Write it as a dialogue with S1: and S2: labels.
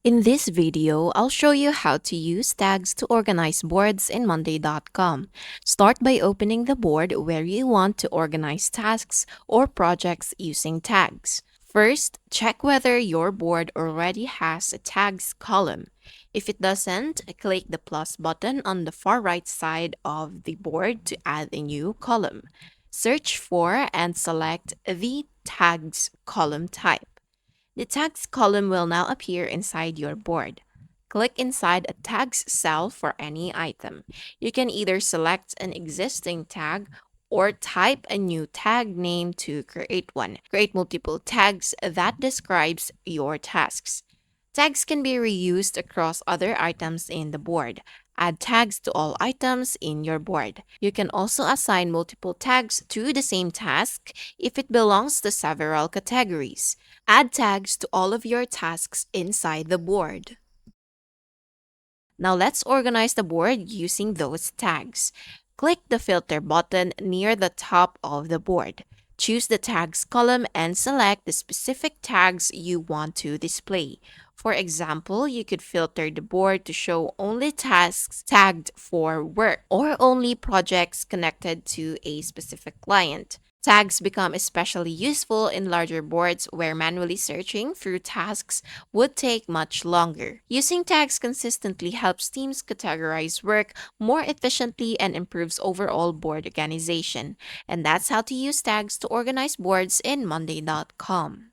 S1: In this video, I'll show you how to use tags to organize boards in Monday.com. Start by opening the board where you want to organize tasks or projects using tags. First, check whether your board already has a tags column. If it doesn't, click the plus button on the far right side of the board to add a new column. Search for and select the tags column type. The tags column will now appear inside your board. Click inside a tags cell for any item. You can either select an existing tag or type a new tag name to create one. Create multiple tags that describes your tasks. Tags can be reused across other items in the board. Add tags to all items in your board. You can also assign multiple tags to the same task if it belongs to several categories. Add tags to all of your tasks inside the board. Now let's organize the board using those tags. Click the filter button near the top of the board. Choose the tags column and select the specific tags you want to display. For example, you could filter the board to show only tasks tagged for work or only projects connected to a specific client. Tags become especially useful in larger boards where manually searching through tasks would take much longer. Using tags consistently helps teams categorize work more efficiently and improves overall board organization. And that's how to use tags to organize boards in Monday.com.